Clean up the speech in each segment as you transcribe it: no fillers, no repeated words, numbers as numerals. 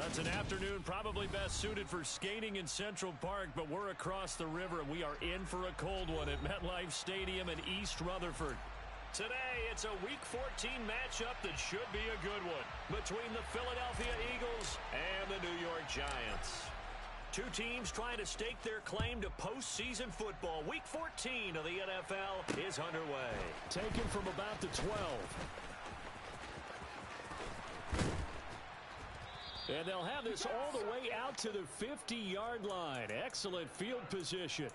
It's an afternoon probably best suited for skating in Central Park, but we're across the river and we are in for a cold one at MetLife Stadium in East Rutherford. Today, it's a Week 14 matchup that should be a good one between the Philadelphia Eagles and the New York Giants. Two teams trying to stake their claim to postseason football. Week 14 of the NFL is underway. Taken from about the 12. And they'll have this all the way out to the 50-yard line. Excellent field position.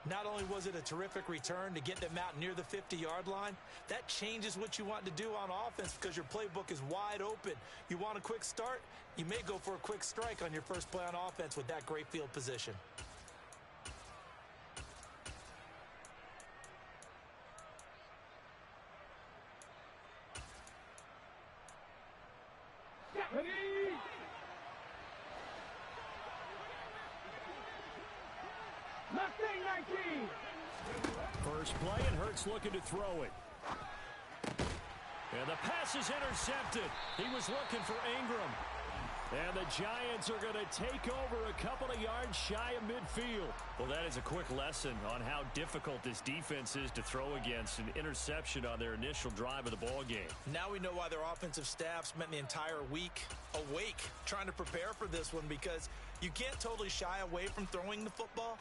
Not only was it a terrific return to get them out near the 50-yard line, that changes what you want to do on offense because your playbook is wide open. You want a quick start? You may go for a quick strike on your first play on offense with that great field position. First play, and Hurts looking to throw it. And the pass is intercepted. He was looking for Ingram. And the Giants are going to take over a couple of yards shy of midfield. Well, that is a quick lesson on how difficult this defense is to throw against. An interception on their initial drive of the ball game. Now we know why their offensive staff spent the entire week awake trying to prepare for this one, because you can't totally shy away from throwing the football.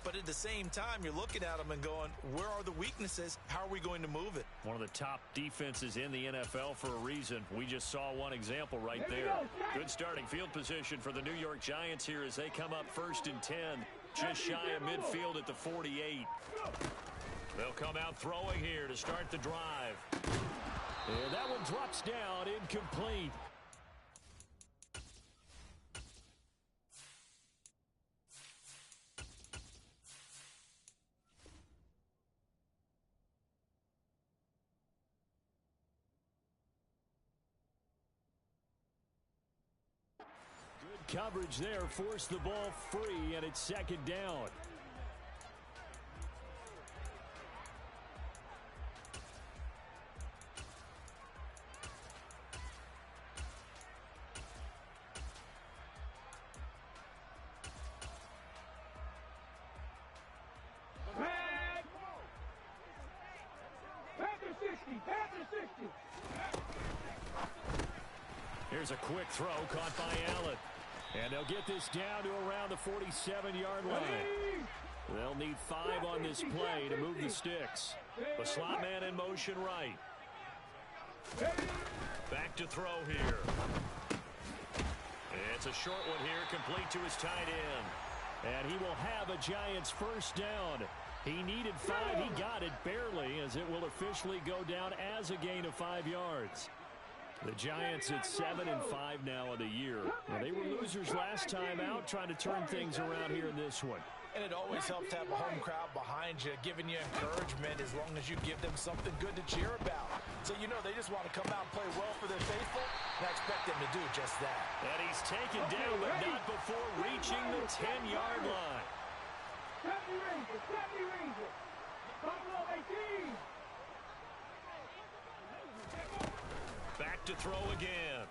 But at the same time, you're looking at them and going, where are the weaknesses? How are we going to move it? One of the top defenses in the NFL for a reason. We just saw one example right there. Good starting field position for the New York Giants here as they come up 1st and 10. Just shy of midfield at the 48. They'll come out throwing here to start the drive. And that one drops down, incomplete. Coverage there forced the ball free, and it's 2nd down. Here's a quick throw caught by Allen. And they'll get this down to around the 47-yard line. They'll need 5 on this play to move the sticks. The slot man in motion right. Back to throw here. It's a short one here, complete to his tight end. And he will have a Giants first down. He needed 5. He got it barely, as it will officially go down as a gain of 5 yards. The Giants at 7-5 now of the year. Well, they were losers last time out, trying to turn things around here in this one. And it always helps to have a home crowd behind you, giving you encouragement as long as you give them something good to cheer about. So you know they just want to come out and play well for their faithful, and I expect them to do just that. And he's taken down, but not before reaching the 10-yard line. Back to throw again.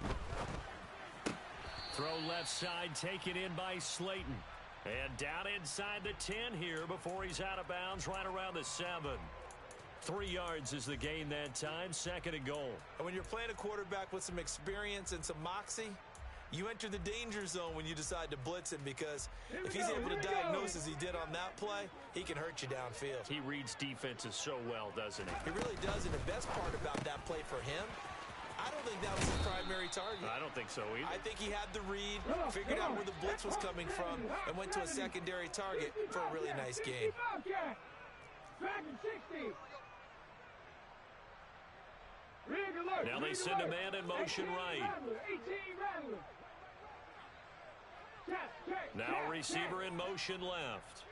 Throw left side, taken in by Slayton. And down inside the 10 here before he's out of bounds, right around the 7. 3 yards is the gain that time, 2nd and goal. And when you're playing a quarterback with some experience and some moxie, you enter the danger zone when you decide to blitz him, because if he's able to diagnose as he did on that play, he can hurt you downfield. He reads defenses so well, doesn't he? He really does, and the best part about that play for him, I don't think that was his primary target. I don't think so either. I think he had the read, figured out where the blitz was coming from, and went to a secondary target for a really nice game. Now they send a man in motion right. Now a receiver in motion left.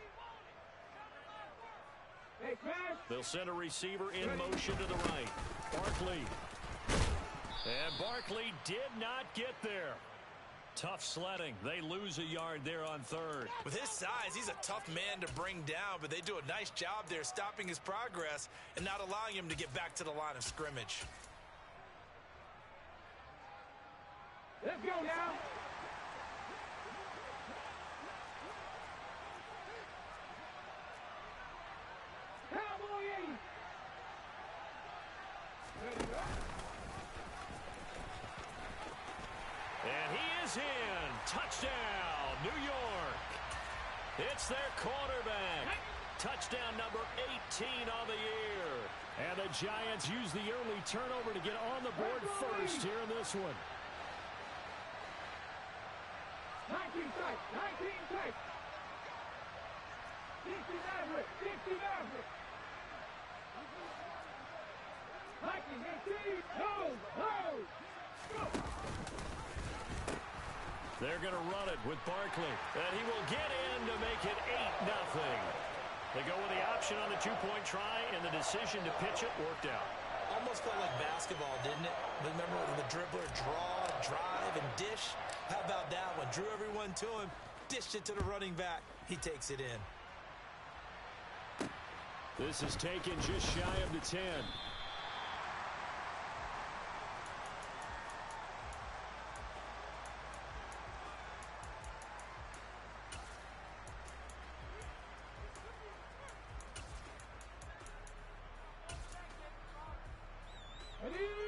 They'll send a receiver in motion to the right. Barkley. And Barkley did not get there. Tough sledding. They lose a yard there on 3rd. With his size, he's a tough man to bring down, but they do a nice job there stopping his progress and not allowing him to get back to the line of scrimmage. Let's go now. is in. Touchdown, New York. It's their quarterback. Touchdown number 18 on the year. And the Giants use the early turnover to get on the board first here in this one. 19 strikes, 19 strikes. 60 Maverick, 60 Maverick. 19, 18, go. They're going to run it with Barkley. And he will get in to make it 8-0. They go with the option on the two-point try, and the decision to pitch it worked out. Almost felt like basketball, didn't it? Remember the dribbler draw, drive, and dish? How about that one? Drew everyone to him, dished it to the running back. He takes it in. This is taken just shy of the 10.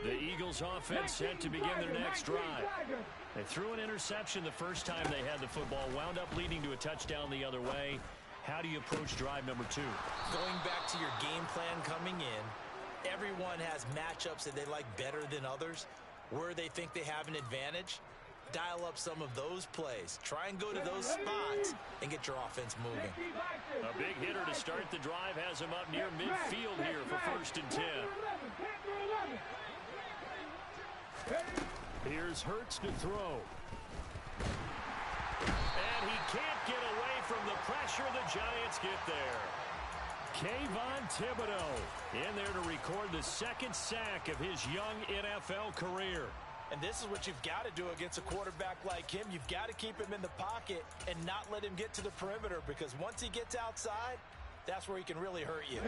The Eagles offense set to begin their next drive. They threw an interception the first time they had the football, wound up leading to a touchdown the other way. How do you approach drive number 2? Going back to your game plan coming in, everyone has matchups that they like better than others. Where they think they have an advantage, dial up some of those plays. Try and go to those spots and get your offense moving. A big hitter to start the drive has him up near midfield here for 1st and 10. Here's Hurts to throw. And he can't get away from the pressure. The Giants get there. Kayvon Thibodeau in there to record the 2nd sack of his young NFL career. And this is what you've got to do against a quarterback like him. You've got to keep him in the pocket and not let him get to the perimeter, because once he gets outside, that's where he can really hurt you.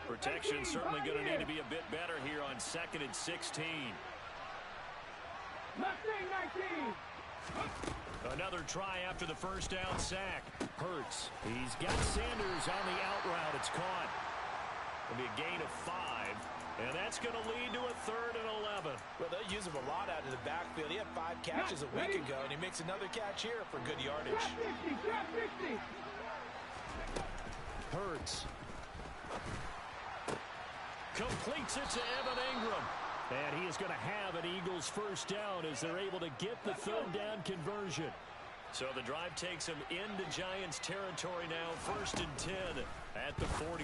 Protection's certainly going to need to be a bit better here on 2nd and 16. Another try after the first down sack. Hurts. He's got Sanders on the out route. It's caught. It'll be a gain of 5. And that's going to lead to a 3rd and 11. Well, they'll use him a lot out of the backfield. He had 5 catches a week ago, and he makes another catch here for good yardage. Hurts. Completes it to Evan Ingram. And he is going to have an Eagles first down as they're able to get the 3rd down conversion. So the drive takes him into Giants territory now, 1st and 10 at the 43.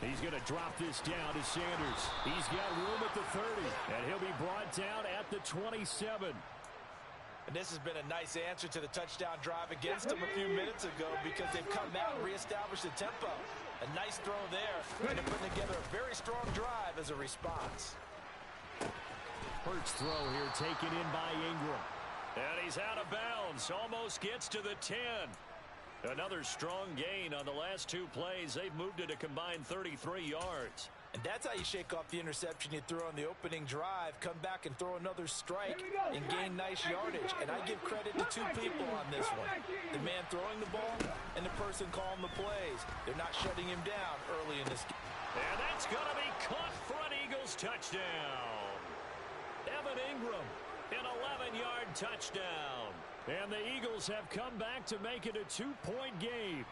He's going to drop this down to Sanders. He's got room at the 30, and he'll be brought down at the 27. And this has been a nice answer to the touchdown drive against them a few minutes ago, because they've come out and reestablished the tempo. A nice throw there, and they're putting together a very strong drive as a response. Hurts throw here taken in by Ingram. And he's out of bounds. Almost gets to the 10. Another strong gain on the last 2 plays. They've moved it a combined 33 yards. And that's how you shake off the interception you threw on the opening drive. Come back and throw another strike and gain nice yardage. And I give credit to 2 people on this one. The man throwing the ball and the person calling the plays. They're not shutting him down early in this game. And that's going to be caught for an Eagles touchdown. Evan Ingram, an 11-yard touchdown. And the Eagles have come back to make it a 2-point game.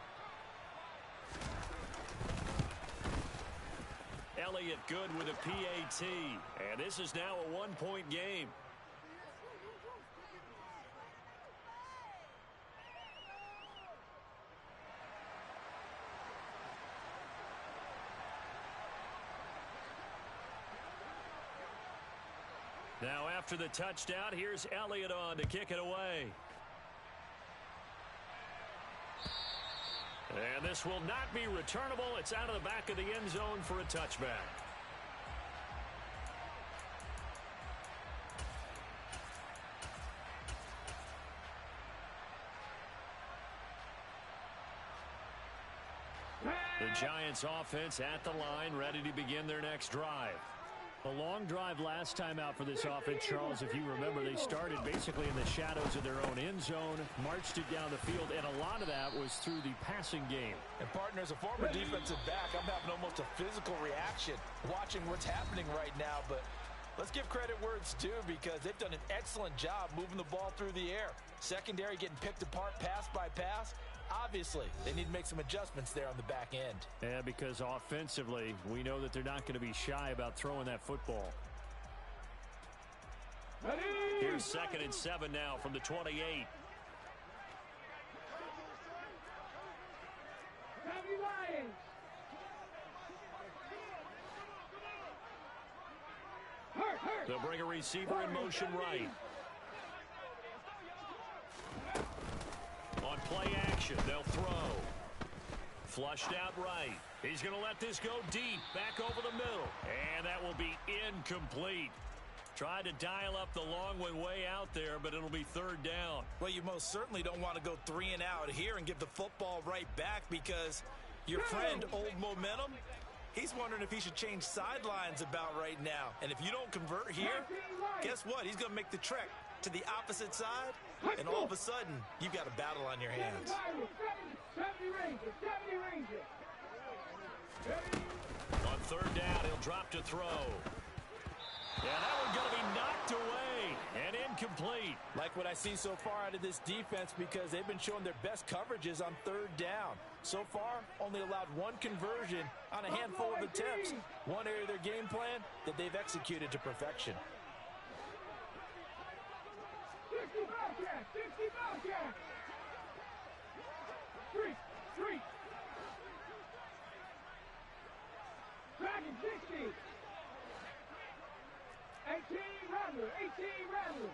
Elliott good with a PAT. And this is now a 1-point game. Now after the touchdown, here's Elliott on to kick it away. And this will not be returnable. It's out of the back of the end zone for a touchback. The Giants offense at the line, ready to begin their next drive. A long drive last time out for this offense, Charles. If you remember, they started basically in the shadows of their own end zone, marched it down the field, and a lot of that was through the passing game. And, partner, as a former defensive back, I'm having almost a physical reaction watching what's happening right now. But Let's give credit where it's due because they've done an excellent job moving the ball through the air. Secondary getting picked apart pass by pass. Obviously, they need to make some adjustments there on the back end. Yeah, because offensively, we know that they're not going to be shy about throwing that football. Ready? Here's 2nd and 7 now from the 28. Miami Lions. Hurt. They'll bring a receiver in motion right. On play action, they'll throw. Flushed out right. He's going to let this go deep, back over the middle. And that will be incomplete. Tried to dial up the long one way out there, but it'll be 3rd down. Well, you most certainly don't want to go 3 and out here and give the football right back because your friend, Old Momentum, he's wondering if he should change sidelines about right now. And if you don't convert here, guess what? He's going to make the trek to the opposite side, and all of a sudden, you've got a battle on your hands. 70 Rangers. On 3rd down, he'll drop to throw. Yeah, that one's going to be knocked away and incomplete. Like what I see so far out of this defense because they've been showing their best coverages on 3rd down. So far, only allowed 1 conversion on a handful of attempts. One area of their game plan that they've executed to perfection. 60 Bobcats. 3. Dragon 60. 18 Rattler.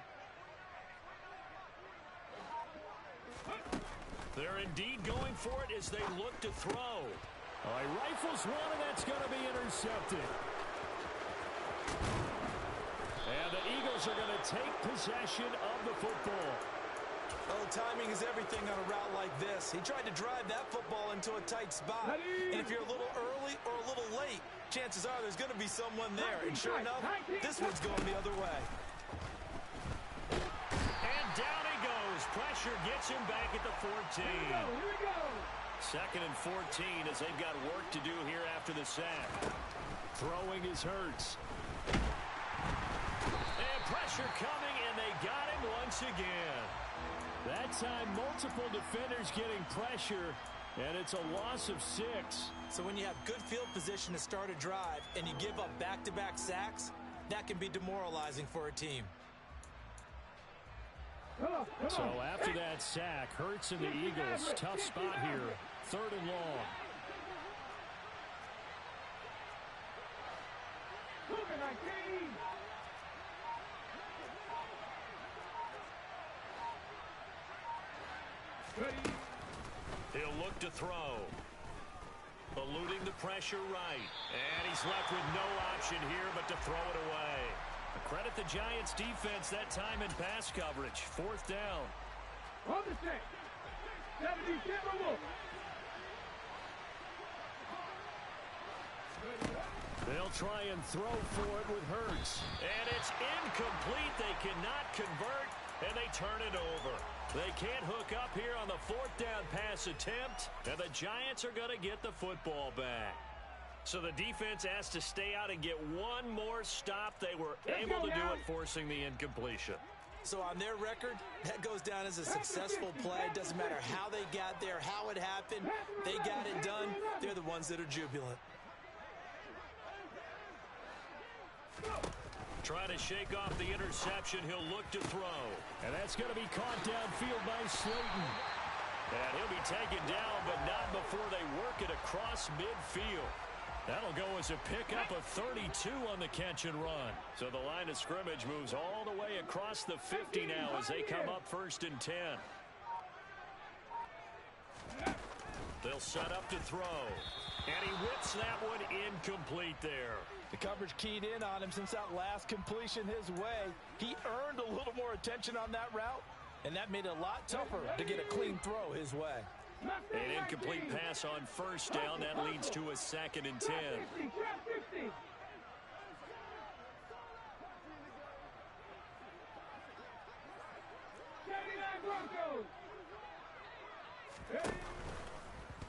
They're indeed going for it as they look to throw. He rifles one, and that's going to be intercepted. And the Eagles are going to take possession of the football. Oh, timing is everything on a route like this. He tried to drive that football into a tight spot. And if you're a little early or a little late, chances are there's going to be someone there. And sure enough, this one's going the other way. And down he goes. Pressure gets him back at the 14. Here we go. 2nd and 14 as they've got work to do here after the sack. Throwing is Hurts. And pressure coming, and they got him once again. That time, multiple defenders getting pressure, and it's a loss of 6. So when you have good field position to start a drive and you give up back-to-back sacks, that can be demoralizing for a team. So after that sack, Hurts and the Eagles, tough spot here. 3rd and long. He'll look to throw. Eluding the pressure right. And he's left with no option here but to throw it away. Credit the Giants defense that time in pass coverage. 4th down. On the set. 70 Timberwolves. They'll try and throw for it with Hurts. And it's incomplete. They cannot convert, and they turn it over. They can't hook up here on the 4th down pass attempt, and the Giants are going to get the football back. So the defense has to stay out and get one more stop. They were able to do it, forcing the incompletion. So on their record, that goes down as a successful play. Doesn't matter how they got there, how it happened. They got it done. They're the ones that are jubilant. Trying to shake off the interception. He'll look to throw. And that's going to be caught downfield by Slayton. And he'll be taken down, but not before they work it across midfield. That'll go as a pickup of 32 on the catch and run. So the line of scrimmage moves all the way across the 50 now as they come up 1st and 10. They'll set up to throw. And he whips that one incomplete there. The coverage keyed in on him since that last completion his way. He earned a little more attention on that route, and that made it a lot tougher to get a clean throw his way. An incomplete pass on 1st down. That leads to a 2nd and 10.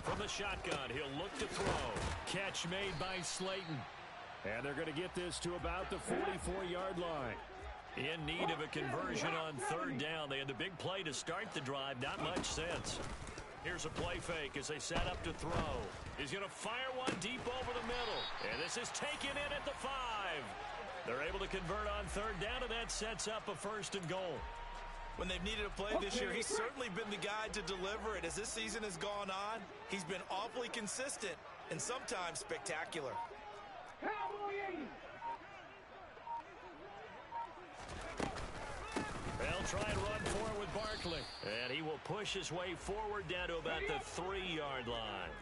From the shotgun, he'll look to throw. Catch made by Slayton. And they're going to get this to about the 44-yard line. In need of a conversion on third down. They had the big play to start the drive. Not much sense. Here's a play fake as they set up to throw. He's going to fire one deep over the middle. And this is taken in at the 5. They're able to convert on third down, and that sets up a 1st and goal. When they've needed a play this year, he's certainly been the guy to deliver it. As this season has gone on, he's been awfully consistent and sometimes spectacular. They'll try and run forward with Barkley. And he will push his way forward down to about the 3-yard line.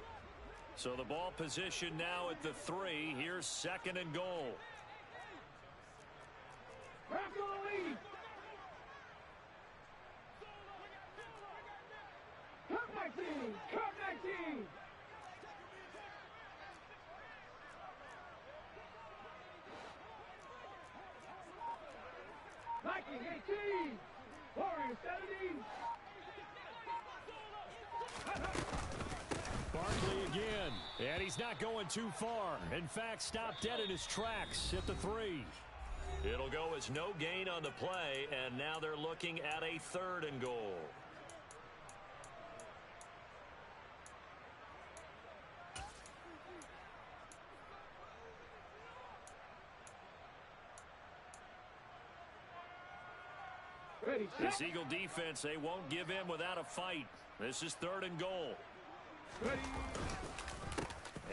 So the ball position now at the 3. Here's 2nd and goal. Come 19. Vikings 18. Warriors 17. Barkley again. And he's not going too far. In fact, stopped dead in his tracks at the 3. It'll go as no gain on the play, and now they're looking at a 3rd and goal. This Eagle defense, they won't give in without a fight. This is 3rd and goal. Ready.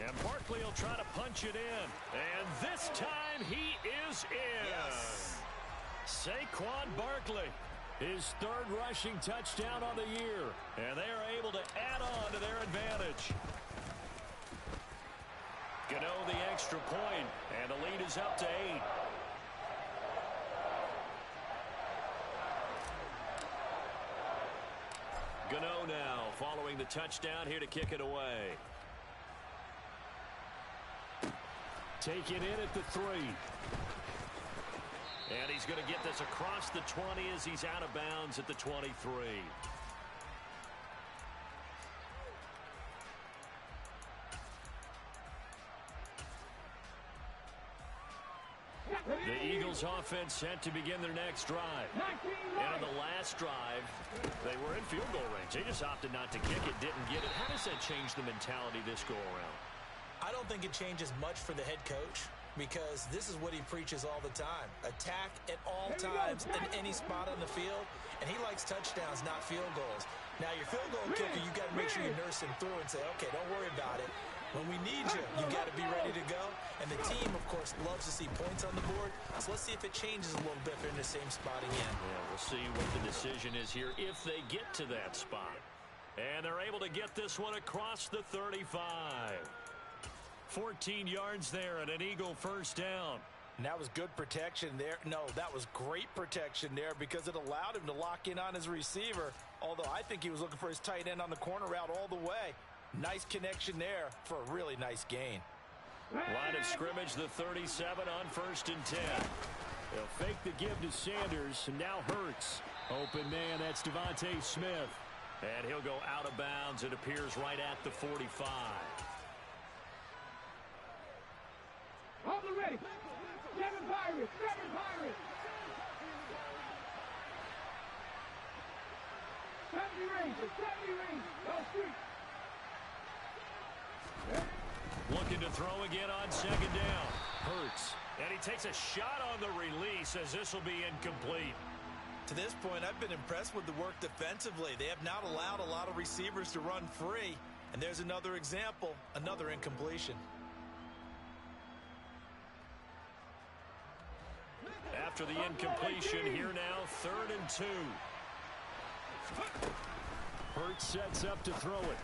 And Barkley will try to punch it in. And this time he is in. Yes. Saquon Barkley, his 3rd rushing touchdown on the year. And they are able to add on to their advantage. Gano the extra point, and the lead is up to 8. Gano now following the touchdown here to kick it away. Take it in at the 3. And he's going to get this across the 20 as he's out of bounds at the 23. The Eagles offense set to begin their next drive. And on the last drive, they were in field goal range. They just opted not to kick it, didn't get it. How does that change the mentality this go around? I don't think it changes much for the head coach because this is what he preaches all the time. Attack at all times in any spot on the field, and he likes touchdowns, not field goals. Now, your field goal kicker, you got to make sure you nurse him through and say, okay, don't worry about it. When we need you, you got to be ready to go. And the team, of course, loves to see points on the board. So let's see if it changes a little bit if they're in the same spot again. Yeah, we'll see what the decision is here if they get to that spot. And they're able to get this one across the 35. 14 yards there and an Eagle 1st down. And that was good protection there. No, that was great protection there because it allowed him to lock in on his receiver. Although I think he was looking for his tight end on the corner route all the way. Nice connection there for a really nice gain. Line of scrimmage, the 37 on 1st and 10. They'll fake the give to Sanders, and now Hurts. Open man, that's Devontae Smith. And he'll go out of bounds. It appears right at the 45. Hold it ready. 7 Pirates. 7 Pirates. 70 Rangers. 70 Rangers. Go street. Looking to throw again on 2nd down. Hurts. And he takes a shot on the release as this will be incomplete. To this point, I've been impressed with the work defensively. They have not allowed a lot of receivers to run free. And there's another example, another incompletion. After the incompletion, here now, 3rd and 2. Hurts sets up to throw it.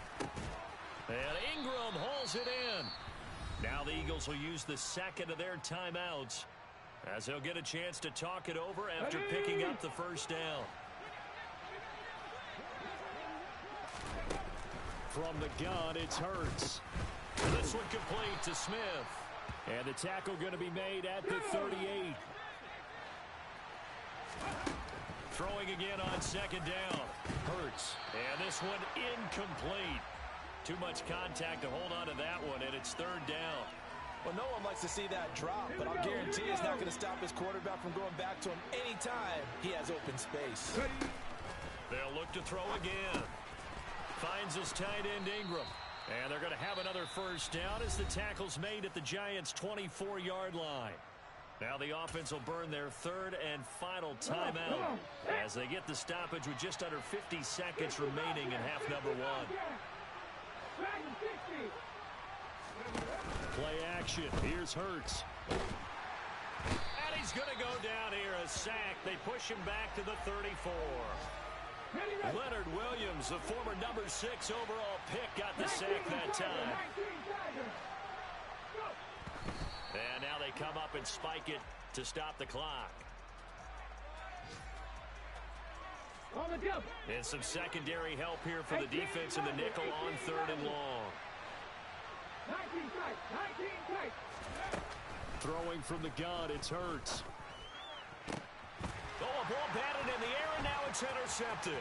And Ingram hauls it in. Now the Eagles will use the 2nd of their timeouts as they'll get a chance to talk it over after picking up the 1st down. From the gun, it's Hurts. This one complete to Smith. And the tackle going to be made at the 38. Throwing again on 2nd down. Hurts. And this one incomplete. Too much contact to hold on to that one, and it's 3rd down. Well, no one likes to see that drop, but I'll guarantee it's not going to stop his quarterback from going back to him anytime he has open space. They'll look to throw again. Finds his tight end Ingram. And they're going to have another first down as the tackle's made at the Giants' 24-yard line. Now the offense will burn their third and final timeout as they get the stoppage with just under 50 seconds remaining in half number one. Play action. Here's Hurts. And he's going to go down here. A sack. They push him back to the 34. Leonard Williams, the former number 6 overall pick, got the sack that time. And now they come up and spike it to stop the clock. And some secondary help here for the defense in the nickel on third and long. Throwing from the gun, it's Hurts. Oh, a ball batted in the air, and now it's intercepted.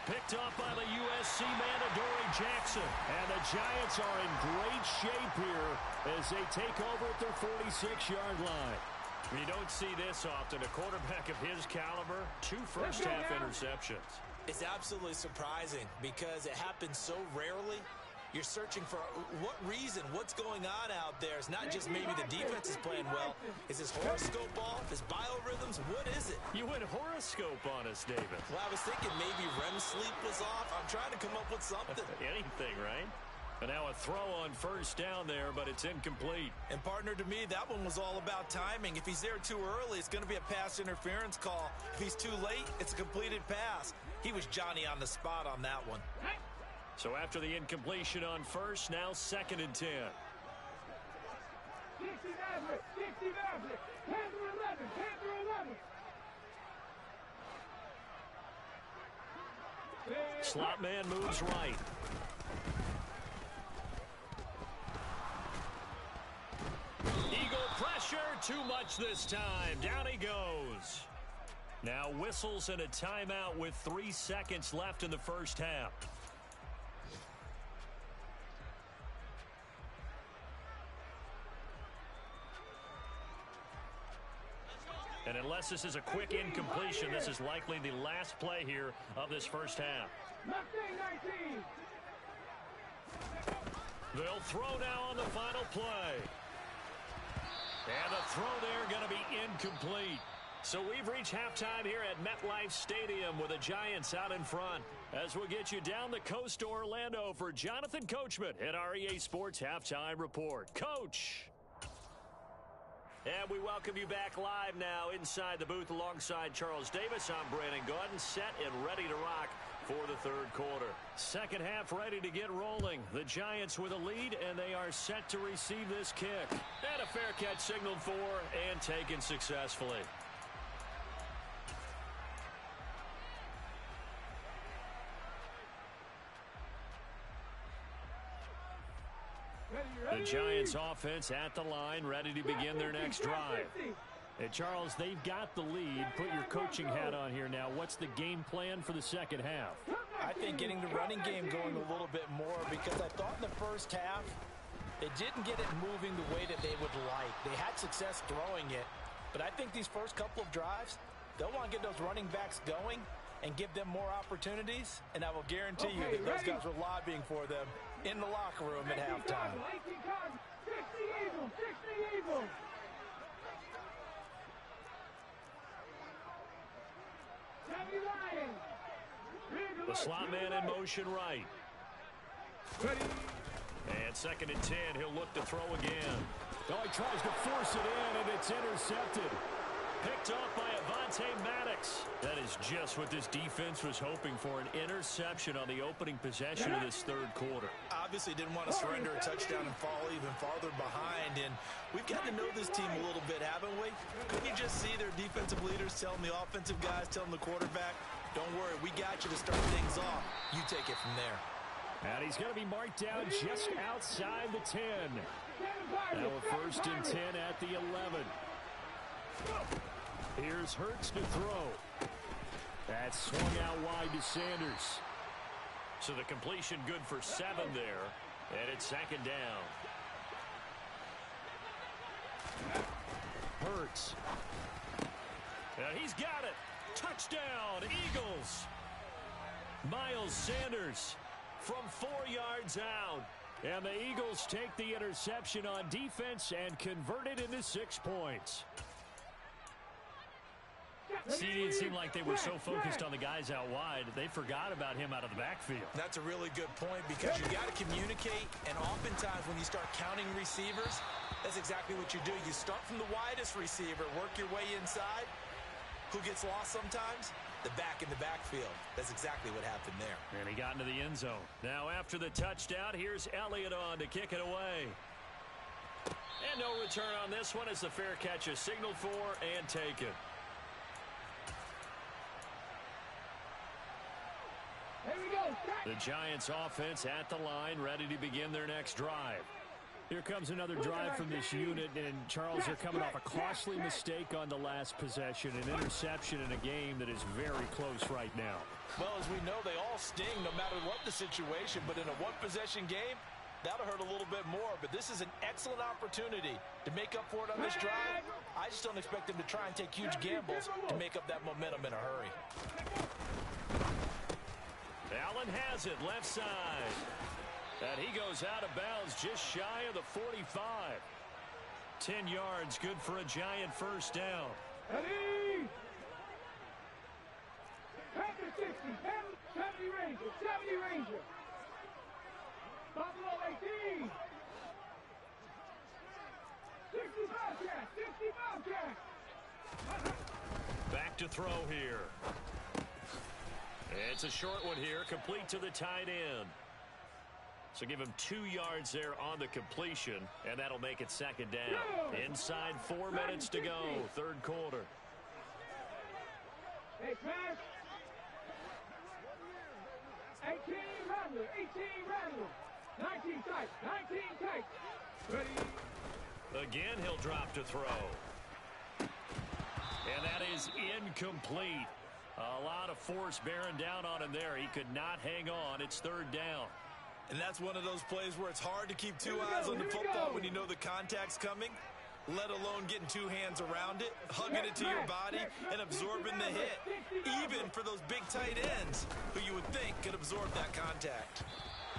Picked off by the USC man, Adoree Jackson. And the Giants are in great shape here as they take over at their 46-yard line. You don't see this often. A quarterback of his caliber, 2 first-half interceptions. It's absolutely surprising because it happens so rarely. You're searching for what reason, what's going on out there. It's not just maybe the defense is playing well. Is his horoscope off? His biorhythms? What is it? You went horoscope on us, David. Well, I was thinking maybe REM sleep was off. I'm trying to come up with something. Anything, right? And now a throw on first down there, but it's incomplete. And partner, to me, that one was all about timing. If he's there too early, it's going to be a pass interference call. If he's too late, it's a completed pass. He was Johnny on the spot on that one. So after the incompletion on first, now 2nd and 10. 60 Maverick, 60 Maverick, 10 through 11, 10 through 11. Slot man moves right. Eagle pressure, too much this time. Down he goes. Now whistles and a timeout with 3 seconds left in the first half. And unless this is a quick incompletion, this is likely the last play here of this first half. They'll throw now on the final play. And the throw there going to be incomplete. So we've reached halftime here at MetLife Stadium with the Giants out in front. As we'll get you down the coast to Orlando for Jonathan Coachman at our EA Sports Halftime Report. Coach! And we welcome you back live now inside the booth alongside Charles Davis. I'm Brandon Gordon, set and ready to rock for the third quarter. Second half ready to get rolling. The Giants with a lead, and they are set to receive this kick. And a fair catch signaled for and taken successfully. The Giants offense at the line, ready to begin their next drive. And Charles, they've got the lead. Put your coaching hat on here now. What's the game plan for the second half? I think getting the running game going a little bit more, because I thought in the first half they didn't get it moving the way that they would like. They had success throwing it, but I think these first couple of drives, they'll want to get those running backs going and give them more opportunities, and I will guarantee you that those guys were lobbying for them in the locker room at halftime. 60 Eagles, 60 Eagles. The slot man in motion right. And 2nd and 10, he'll look to throw again. Oh, he tries to force it in, and it's intercepted. Picked off by Avonte Maddox. That is just what this defense was hoping for, an interception on the opening possession of this third quarter. Obviously didn't want to surrender a touchdown and fall even farther behind, and we've gotten to know this team a little bit, haven't we? Couldn't you just see their defensive leaders telling the offensive guys, telling the quarterback, don't worry, we got you to start things off. You take it from there. And he's going to be marked down just outside the 10. Now a 1st and 10 at the 11. Here's Hurts to throw. That's swung out wide to Sanders. So the completion good for 7 there. And it's 2nd down. Hurts. And he's got it. Touchdown, Eagles. Miles Sanders from 4 yards out. And the Eagles take the interception on defense and convert it into 6 points. See, it seemed like they were so focused on the guys out wide, they forgot about him out of the backfield. That's a really good point because you got to communicate, and oftentimes when you start counting receivers, that's exactly what you do. You start from the widest receiver, work your way inside. Who gets lost sometimes? The back in the backfield. That's exactly what happened there. And he got into the end zone. Now after the touchdown, here's Elliott on to kick it away. And no return on this one as the fair catch is signaled for and taken. Here we go. The Giants offense at the line, ready to begin their next drive. Here comes another drive from this unit, and Charles, they're coming off a costly mistake on the last possession, an interception in a game that is very close right now. Well, as we know, they all sting no matter what the situation, but in a one-possession game, that'll hurt a little bit more, but this is an excellent opportunity to make up for it on this drive. I just don't expect them to try and take huge gambles to make up that momentum in a hurry. Allen has it, left side. And he goes out of bounds just shy of the 45. 10 yards, good for a Giant first down. Ready? Panther 60, 70 Ranger, 70 Ranger. Buffalo 18. 60 Bobcat, 60 Bobcat. Back to throw here. It's a short one here, complete to the tight end. So give him 2 yards there on the completion, and that'll make it second down. Inside 4 minutes to go, third quarter. Hey, smash. 18 Rattler, 18 Rattler. 19 tight, 19 tight. Ready? Again, he'll drop to throw. And that is incomplete. A lot of force bearing down on him there. He could not hang on. It's third down. And that's one of those plays where it's hard to keep 2 eyes on the football when you know the contact's coming, let alone getting 2 hands around it, hugging it to your body, and absorbing the hit, even for those big tight ends who you would think could absorb that contact.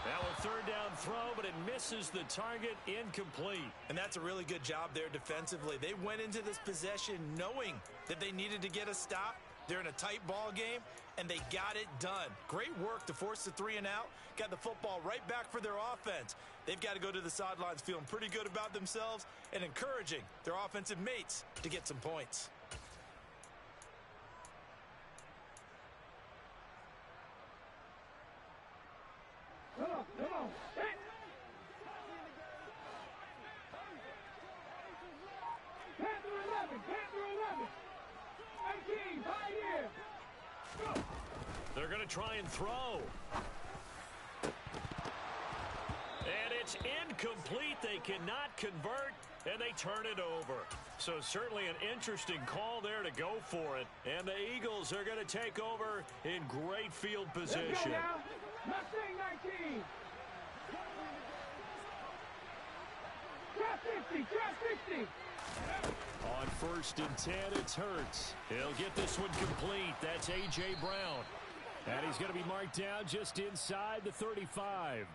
Now a third down throw, but it misses the target, incomplete. And that's a really good job there defensively. They went into this possession knowing that they needed to get a stop. They're in a tight ball game, and they got it done. Great work to force the 3 and out. Got the football right back for their offense. They've got to go to the sidelines feeling pretty good about themselves and encouraging their offensive mates to get some points. Come on, come on. Hit. Panther 11, Panther 11. 18, right here. Go. They're going to try and throw. And it's incomplete. They cannot convert, and they turn it over. So certainly an interesting call there to go for it. And the Eagles are going to take over in great field position. Let's go now. Mustang 19. Drop 60, drop 60. On 1st and 10, it's Hurts. He'll get this one complete. That's A.J. Brown. And he's going to be marked down just inside the 35.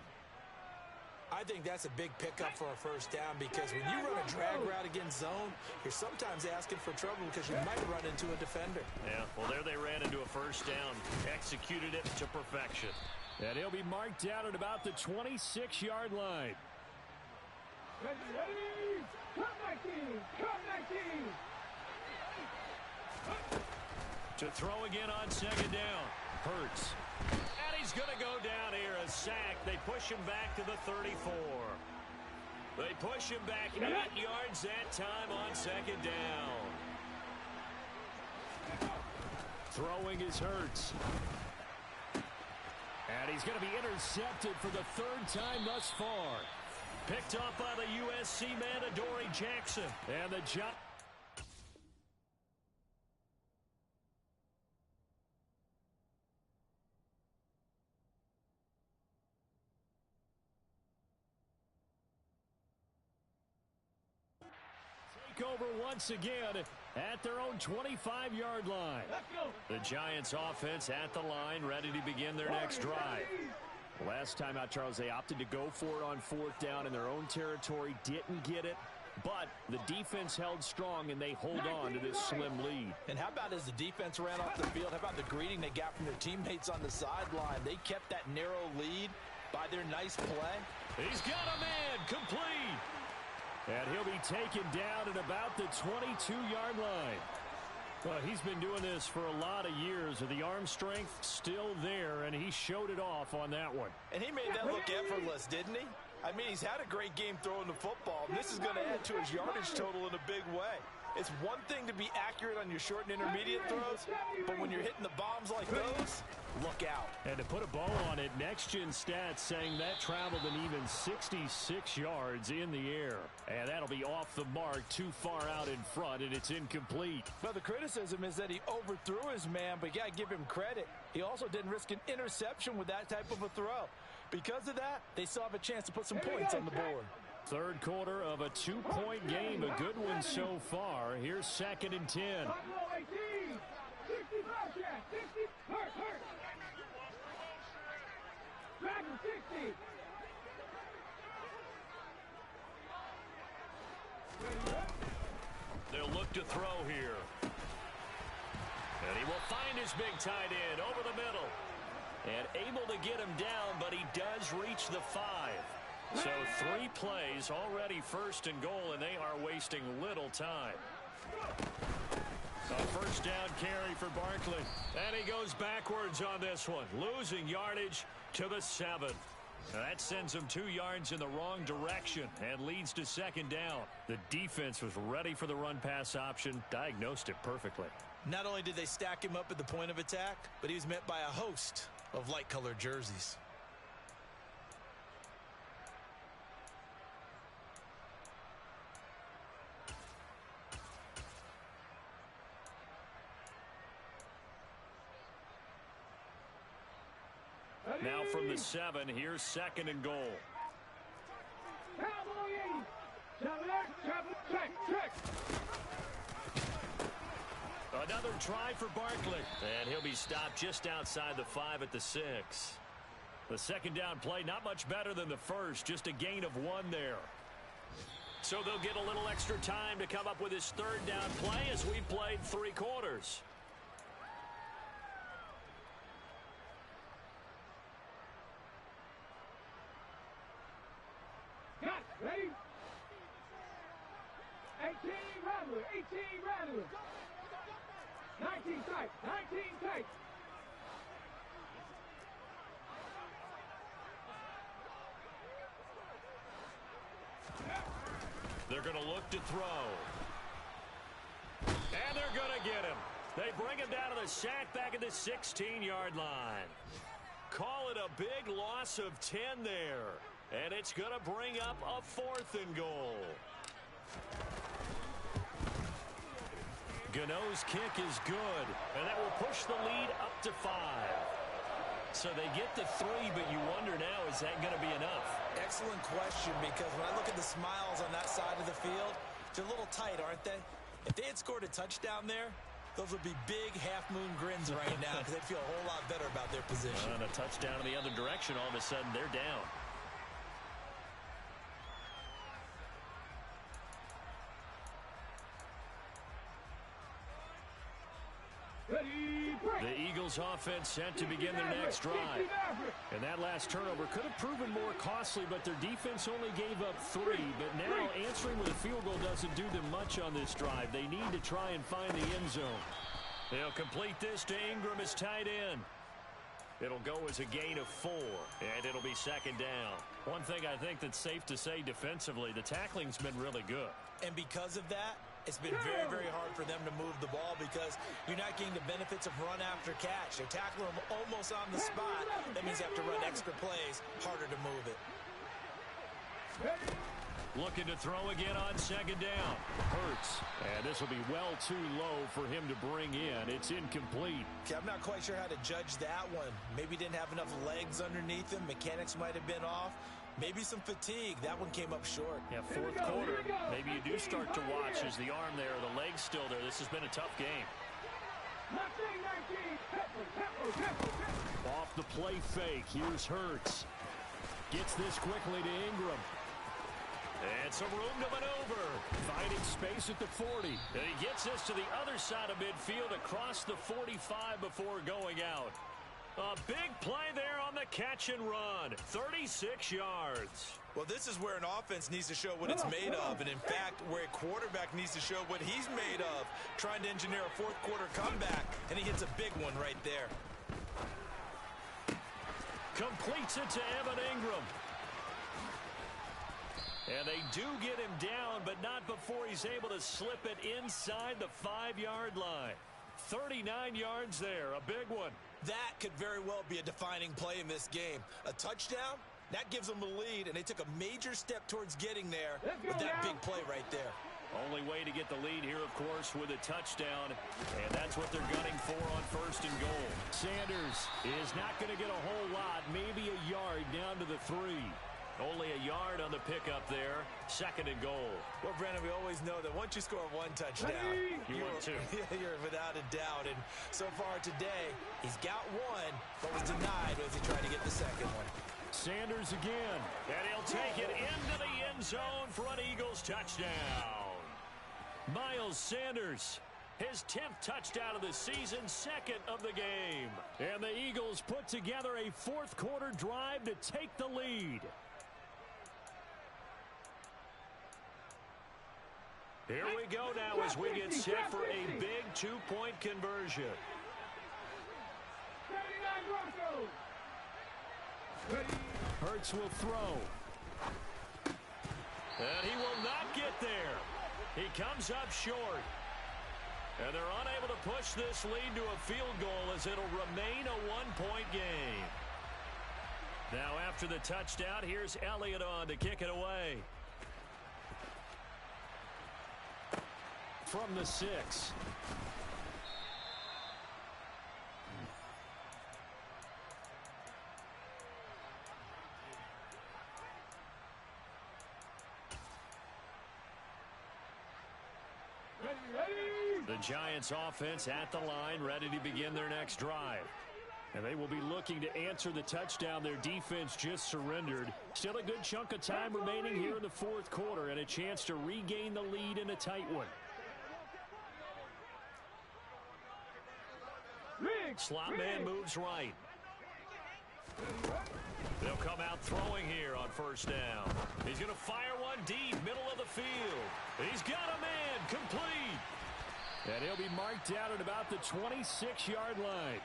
I think that's a big pickup for a first down because when you run a drag route against zone, you're sometimes asking for trouble because you might run into a defender. Yeah, well, there they ran into a first down. Executed it to perfection. And he'll be marked down at about the 26-yard line. Ready, ready. Come 19, come 19. To throw again on second down. Hurts. And he's going to go down here. A sack. They push him back to the 34. They push him back 8 yards that time on second down. Throwing is Hurts. And he's going to be intercepted for the 3rd time thus far. Picked up by the USC man, Adoree Jackson. And the jump. take over once again at their own 25-yard line. The Giants offense at the line, ready to begin their next drive. Last time out, Charles, they opted to go for it on fourth down in their own territory, didn't get it. But the defense held strong, and they hold on to this slim lead. And how about as the defense ran off the field, how about the greeting they got from their teammates on the sideline? They kept that narrow lead by their nice play. He's got a man complete. And he'll be taken down at about the 22-yard line. Well, he's been doing this for a lot of years. The arm strength still there, and he showed it off on that one. And he made that look effortless, didn't he? I mean, he's had a great game throwing the football, and this is going to add to his yardage total in a big way. It's one thing to be accurate on your short and intermediate throws, but when you're hitting the bombs like those, look out. And to put a bow on it, Next Gen Stats saying that traveled an even 66 yards in the air. And that'll be off the mark, too far out in front, and it's incomplete. Well, the criticism is that he overthrew his man, but you got to give him credit. He also didn't risk an interception with that type of a throw. Because of that, they still have a chance to put some points on the board. Third quarter of a two-point game, a good one so far. Here's 2nd and 10. They'll look to throw here. And he will find his big tight end over the middle. And able to get him down, but he does reach the 5. So 3 plays, already 1st and goal, and they are wasting little time. A first down carry for Barkley. And he goes backwards on this one, losing yardage to the 7. Now that sends him 2 yards in the wrong direction and leads to 2nd down. The defense was ready for the run-pass option, diagnosed it perfectly. Not only did they stack him up at the point of attack, but he was met by a host of light-colored jerseys. Now from the 7, here's 2nd and goal. Another try for Barkley. And he'll be stopped just outside the 5 at the 6. The 2nd down play, not much better than the first, just a gain of 1 there. So they'll get a little extra time to come up with his 3rd down play as we played 3 quarters. Ready? 18 Rattler, 18 Rattler. 19 tight, 19 tight. They're going to look to throw. And they're going to get him. They bring him down to the sack back at the 16-yard line. Call it a big loss of 10 there. And it's going to bring up a 4th and goal. Gano's kick is good, and that will push the lead up to 5. So they get the 3, but you wonder now, is that going to be enough? Excellent question, because when I look at the smiles on that side of the field, they're a little tight, aren't they? If they had scored a touchdown there, those would be big half-moon grins right now because they'd feel a whole lot better about their position. And a touchdown in the other direction, all of a sudden they're down. The Eagles offense set to begin their next drive. And that last turnover could have proven more costly, but their defense only gave up 3. But now answering with a field goal doesn't do them much on this drive. They need to try and find the end zone. They'll complete this to Ingram as tight end. It'll go as a gain of 4, and it'll be 2nd down. One thing I think that's safe to say defensively, the tackling's been really good. And because of that, it's been very, very hard for them to move the ball because you're not getting the benefits of run after catch. They're tackling them almost on the spot. That means you have to run extra plays, harder to move it. Looking to throw again on 2nd down. Hurts. And this will be well too low for him to bring in. It's incomplete. Okay, I'm not quite sure how to judge that one. Maybe didn't have enough legs underneath him. Mechanics might have been off. Maybe some fatigue. That one came up short. Yeah, fourth quarter, maybe you do start to watch as the arm there, the leg's still there. This has been a tough game. Off the play fake. Here's Hurts. Gets this quickly to Ingram. And some room to maneuver. Finding space at the 40. And he gets this to the other side of midfield across the 45 before going out. A big play there on the catch and run. 36 yards. Well, this is where an offense needs to show what it's made of. And, in fact, where a quarterback needs to show what he's made of. Trying to engineer a fourth quarter comeback. And he hits a big one right there. Completes it to Evan Ingram. And they do get him down, but not before he's able to slip it inside the 5-yard line. 39 yards there, a big one. That could very well be a defining play in this game. A touchdown, that gives them a lead, and they took a major step towards getting there with that big play right there. Only way to get the lead here, of course, with a touchdown, and that's what they're gunning for on 1st and goal. Sanders is not going to get a whole lot, maybe a yard down to the 3. Only a yard on the pickup there. 2nd and goal. Well, Brandon, we always know that once you score one touchdown, you're without a doubt. And so far today, he's got one, but was denied as he tried to get the second one. Sanders again, and he'll take it into the end zone for an Eagles touchdown. Miles Sanders, his 10th touchdown of the season, 2nd of the game. And the Eagles put together a fourth quarter drive to take the lead. Here we go now as we get set for a big 2-point conversion. Hurts will throw. And he will not get there. He comes up short. And they're unable to push this lead to a field goal as it'll remain a 1-point game. Now after the touchdown, here's Elliott on to kick it away. From the 6. The Giants offense at the line, ready to begin their next drive. And they will be looking to answer the touchdown their defense just surrendered. Still a good chunk of time remaining here in the fourth quarter and a chance to regain the lead in a tight one. Slot man moves right. They'll come out throwing here on 1st down. He's going to fire one deep, middle of the field. He's got a man, complete. And he'll be marked down at about the 26-yard line.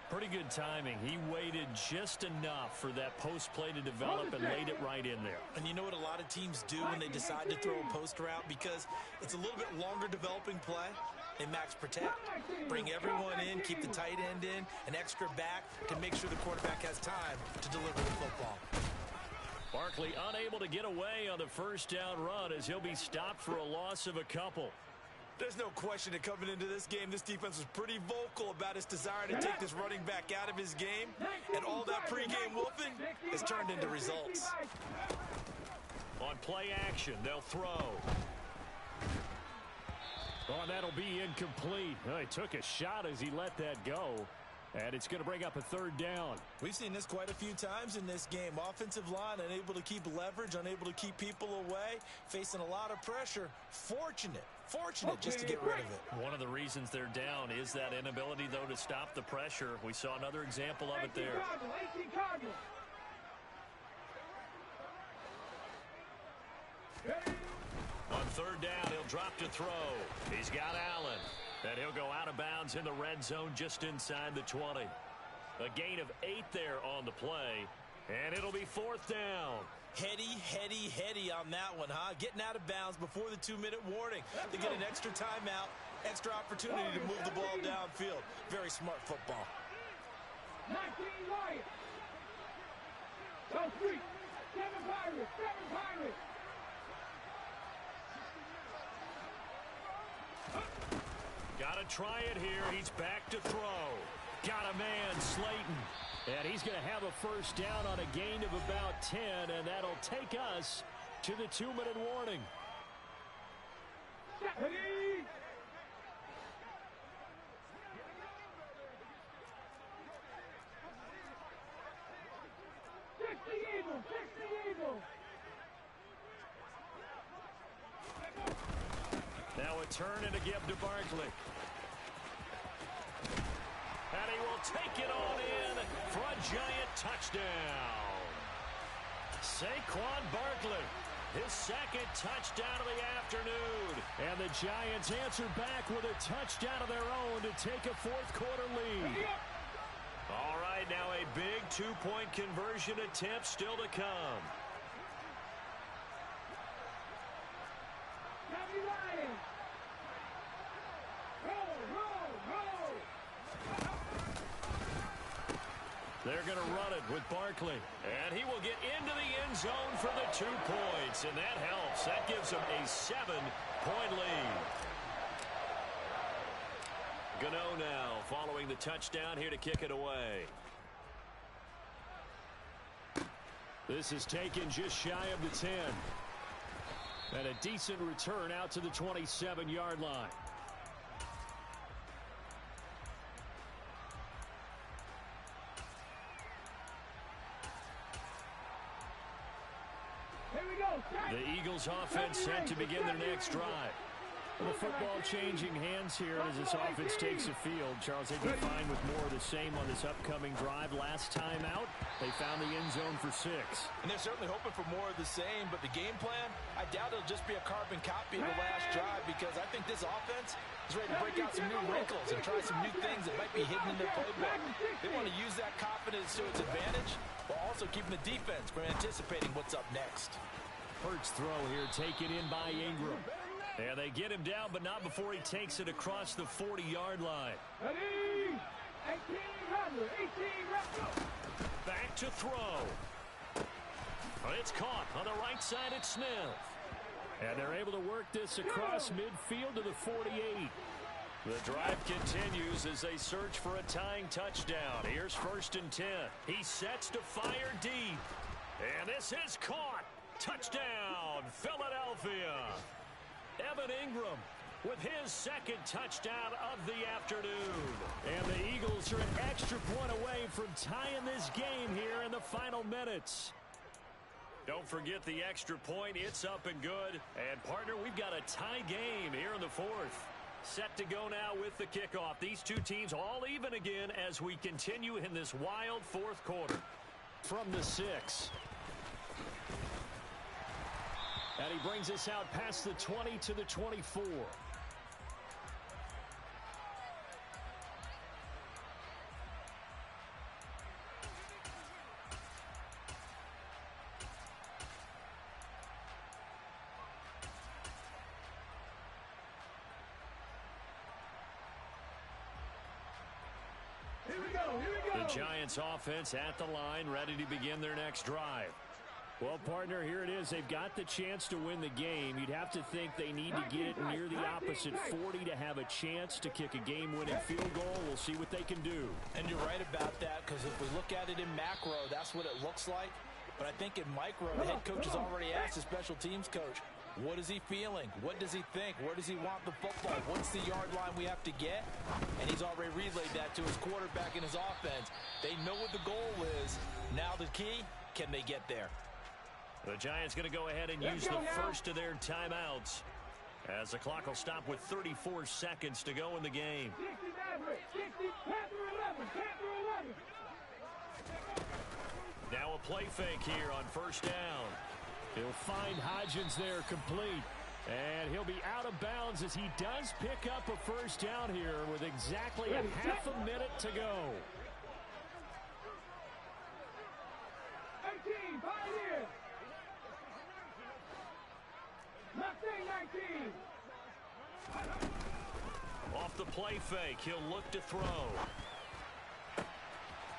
Pretty good timing. He waited just enough for that post play to develop and laid it right in there. And you know what a lot of teams do when they decide to throw a post route? Because it's a little bit longer developing play. They max protect. Bring everyone in, keep the tight end in, an extra back to make sure the quarterback has time to deliver the football. Barkley unable to get away on the 1st down run as he'll be stopped for a loss of a couple. There's no question that coming into this game, this defense was pretty vocal about its desire to take this running back out of his game. And all that pregame wolfing has turned into results. On play action, they'll throw. Oh, that'll be incomplete. Oh, he took a shot as he let that go. And it's going to bring up a 3rd down. We've seen this quite a few times in this game. Offensive line unable to keep leverage, unable to keep people away, facing a lot of pressure. Fortunate just to get rid of it. One of the reasons they're down is that inability, though, to stop the pressure. We saw another example of it there. On 3rd down, he'll drop to throw. He's got Allen. And he'll go out of bounds in the red zone just inside the 20. A gain of 8 there on the play. And it'll be 4th down. Heady on that one, huh? Getting out of bounds before the 2-minute warning. They get an extra timeout, extra opportunity to move the ball downfield. Very smart football. 19 Lions. Go 3. 7 Pirates. 7 Pirates. Got to try it here. He's back to throw. Got a man, Slayton. And he's going to have a first down on a gain of about 10, and that'll take us to the 2-minute warning. Ready? Fix the eagle! Fix the eagle! Now a turn and a give to Barkley. And he will take it on in for a giant touchdown. Saquon Barkley, his second touchdown of the afternoon. And the Giants answer back with a touchdown of their own to take a fourth-quarter lead. All right, now a big two-point conversion attempt still to come. They're going to run it with Barkley. And he will get into the end zone for the 2 points. And that helps. That gives him a 7-point lead. Gano now following the touchdown here to kick it away. This is taken just shy of the 10. And a decent return out to the 27-yard line. The Eagles offense set to begin their next drive. The football changing hands here as this offense takes the field. Charles, they'd be fine with more of the same on this upcoming drive. Last time out, they found the end zone for 6. And they're certainly hoping for more of the same, but the game plan, I doubt it'll just be a carbon copy of the last drive, because I think this offense is ready to break out some new wrinkles and try some new things that might be hidden in their playbook. They want to use that confidence to its advantage, while also keeping the defense from anticipating what's up next. Hurts throw here taken in by Ingram. And they get him down, but not before he takes it across the 40-yard line. Ready? 18 runner, 18 runner. Back to throw. It's caught on the right side at Smith. And they're able to work this across midfield to the 48. The drive continues as they search for a tying touchdown. Here's 1st and 10. He sets to fire deep. And this is caught. Touchdown, Philadelphia. Evan Ingram with his second touchdown of the afternoon. And the Eagles are an extra point away from tying this game here in the final minutes. Don't forget the extra point. It's up and good. And, partner, we've got a tie game here in the 4th. Set to go now with the kickoff. These two teams all even again as we continue in this wild 4th quarter. From the 6. And he brings us out past the 20 to the 24. Here we go. The Giants offense at the line, ready to begin their next drive. Well, partner, here it is. They've got the chance to win the game. You'd have to think they need to get it near the opposite 40 to have a chance to kick a game-winning field goal. We'll see what they can do. And you're right about that, because if we look at it in macro, that's what it looks like. But I think in micro, the head coach has already asked the special teams coach, what is he feeling? What does he think? Where does he want the football? What's the yard line we have to get? And he's already relayed that to his quarterback and his offense. They know what the goal is. Now the key, can they get there? The Giants going to go ahead and use the first of their timeouts as the clock will stop with 34 seconds to go in the game. 60, Panther 11. Now a play fake here on 1st down. He'll find Hodgins there complete. And he'll be out of bounds as he does pick up a first down here with exactly a half a minute to go. 18, Pioneer. 19. Off the play fake, he'll look to throw.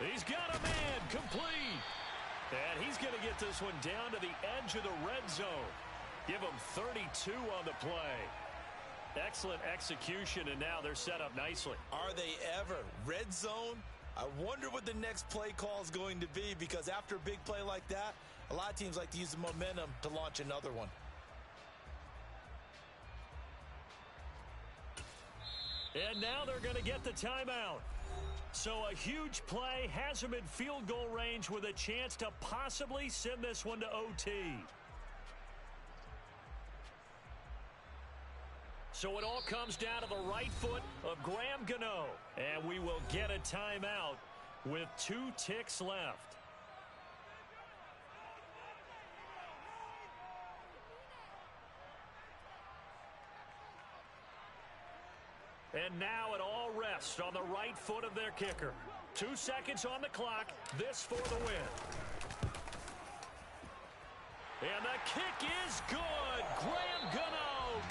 He's got a man, complete. And he's going to get this one down to the edge of the red zone. Give him 32 on the play. Excellent execution, and now they're set up nicely. Are they ever? Red zone, I wonder what the next play call is going to be, because after a big play like that, a lot of teams like to use the momentum to launch another one. And now they're going to get the timeout. So a huge play has them in field goal range with a chance to possibly send this one to OT. So it all comes down to the right foot of Graham Gano. And we will get a timeout with 2 ticks left. And now it all rests on the right foot of their kicker. 2 seconds on the clock. This for the win. And the kick is good. Graham Gano.